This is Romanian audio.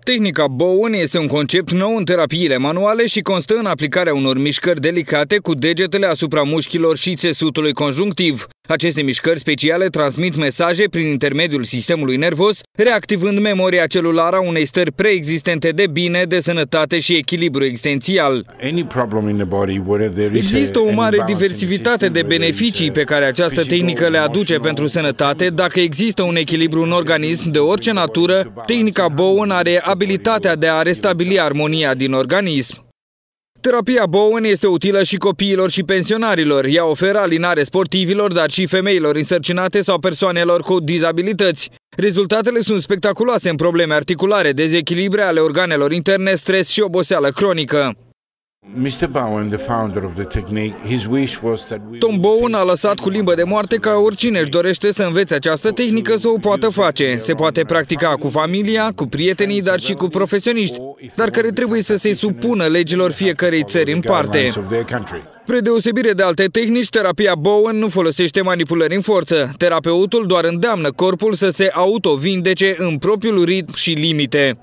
Tehnica Bowen este un concept nou în terapiile manuale și constă în aplicarea unor mișcări delicate cu degetele asupra mușchilor și țesutului conjunctiv. Aceste mișcări speciale transmit mesaje prin intermediul sistemului nervos, reactivând memoria celulară a unei stări preexistente de bine, de sănătate și echilibru existențial. Există o mare diversitate de beneficii pe care această tehnică le aduce pentru sănătate. Dacă există un echilibru în organism de orice natură, tehnica Bowen are abilitatea de a restabili armonia din organism. Terapia Bowen este utilă și copiilor și pensionarilor. Ea oferă alinare sportivilor, dar și femeilor însărcinate sau persoanelor cu dizabilități. Rezultatele sunt spectaculoase în probleme articulare, dezechilibre ale organelor interne, stres și oboseală cronică. Tom Bowen a lăsat cu limbă de moarte ca oricine își dorește să învețe această tehnică să o poată face. Se poate practica cu familia, cu prietenii, dar și cu profesioniști, dar care trebuie să se supună legilor fiecărei țări în parte. Spre deosebire de alte tehnici, terapia Bowen nu folosește manipulări în forță. Terapeutul doar îndeamnă corpul să se auto-vindece în propriul ritm și limite.